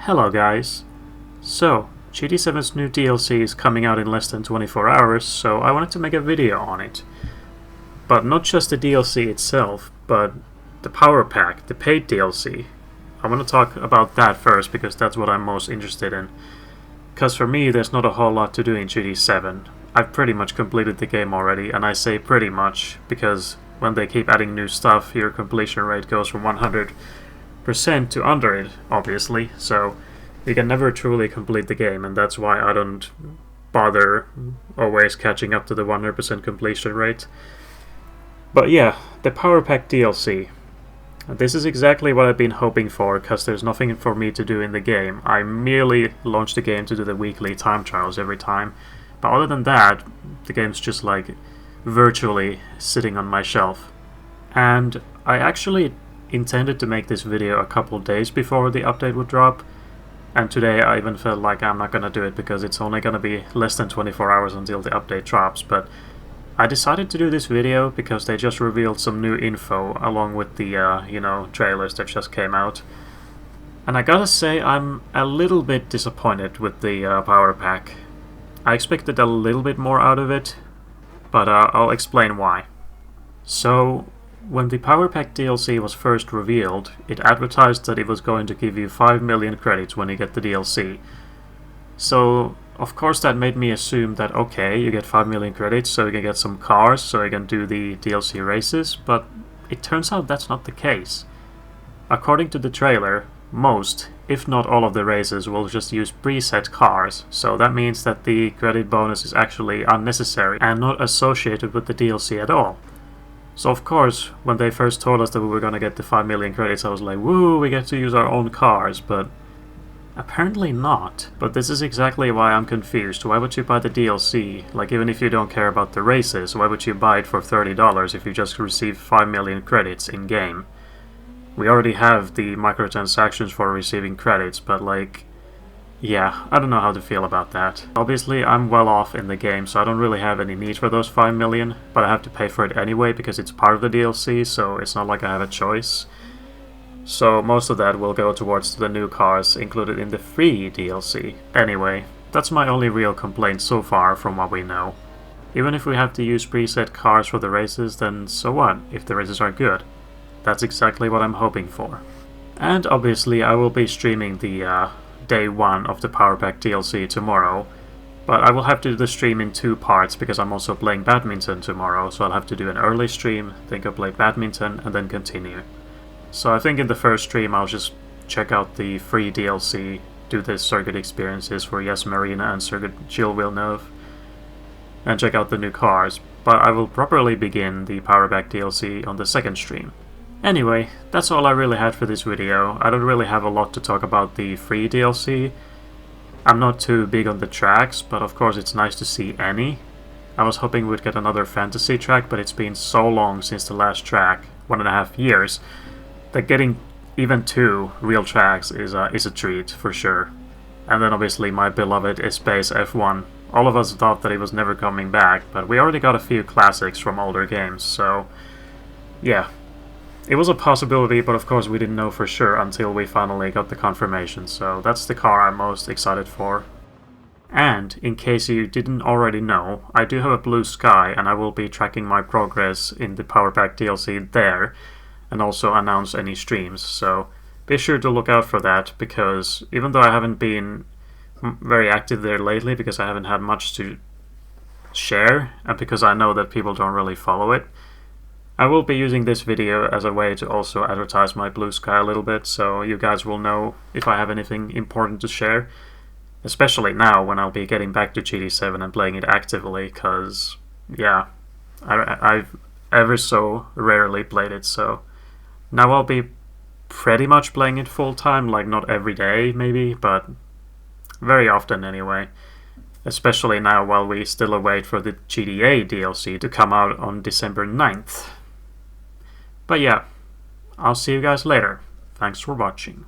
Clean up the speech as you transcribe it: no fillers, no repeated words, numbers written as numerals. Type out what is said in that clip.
Hello guys! So, GT7's new DLC is coming out in less than 24 hours, so I wanted to make a video on it. But not just the DLC itself, but the Power Pack, the paid DLC. I want to talk about that first because that's what I'm most interested in. Because for me, there's not a whole lot to do in GT7. I've pretty much completed the game already, and I say pretty much because when they keep adding new stuff, your completion rate goes from 100% to under it, obviously, so you can never truly complete the game, and that's why I don't bother always catching up to the 100% completion rate. But yeah, the Power Pack DLC. This is exactly what I've been hoping for, because there's nothing for me to do in the game. I merely launch the game to do the weekly time trials every time, but other than that, the game's just like virtually sitting on my shelf. And I actually intended to make this video a couple days before the update would drop, and today I even felt like I'm not gonna do it because it's only gonna be less than 24 hours until the update drops, but I decided to do this video because they just revealed some new info along with the, trailers that just came out. And I gotta say, I'm a little bit disappointed with the Power Pack. I expected a little bit more out of it, but I'll explain why. So, when the Power Pack DLC was first revealed, it advertised that it was going to give you 5 million credits when you get the DLC. So, of course that made me assume that okay, you get 5 million credits so you can get some cars, so you can do the DLC races, but it turns out that's not the case. According to the trailer, most, if not all of the races will just use preset cars, so that means that the credit bonus is actually unnecessary and not associated with the DLC at all. So of course, when they first told us that we were gonna get the 5 million credits, I was like, woo, we get to use our own cars, but apparently not. But this is exactly why I'm confused. Why would you buy the DLC? Like, even if you don't care about the races, why would you buy it for $30 if you just receive 5 million credits in-game? We already have the microtransactions for receiving credits, but like, yeah, I don't know how to feel about that. Obviously, I'm well off in the game, so I don't really have any need for those 5 million, but I have to pay for it anyway because it's part of the DLC, so it's not like I have a choice. So most of that will go towards the new cars included in the free DLC. Anyway, that's my only real complaint so far from what we know. Even if we have to use preset cars for the races, then so what, if the races are good? That's exactly what I'm hoping for. And obviously I will be streaming the Day 1 of the Power Pack DLC tomorrow, but I will have to do the stream in 2 parts because I'm also playing badminton tomorrow, so I'll have to do an early stream, then go play badminton, and then continue. So I think in the first stream I'll just check out the free DLC, do the circuit experiences for Yas Marina and Circuit Gilles Villeneuve, and check out the new cars, but I will properly begin the Power Pack DLC on the second stream. Anyway, that's all I really had for this video. I don't really have a lot to talk about the free DLC. I'm not too big on the tracks, but of course it's nice to see any. I was hoping we'd get another fantasy track, but it's been so long since the last track, 1.5 years, that getting even 2 real tracks is a treat, for sure. And then obviously my beloved Espace F1. All of us thought that it was never coming back, but we already got a few classics from older games, so yeah. It was a possibility, but of course we didn't know for sure until we finally got the confirmation, so that's the car I'm most excited for. And, in case you didn't already know, I do have a Blue Sky, and I will be tracking my progress in the Power Pack DLC there, and also announce any streams, so be sure to look out for that, because even though I haven't been very active there lately, because I haven't had much to share, and because I know that people don't really follow it, I will be using this video as a way to also advertise my Blue Sky a little bit, so you guys will know if I have anything important to share, especially now when I'll be getting back to GT7 and playing it actively, because, yeah, I've ever so rarely played it, so now I'll be pretty much playing it full time, like not every day maybe, but very often anyway. Especially now while we still await for the GTA DLC to come out on December 9th. But yeah, I'll see you guys later. Thanks for watching.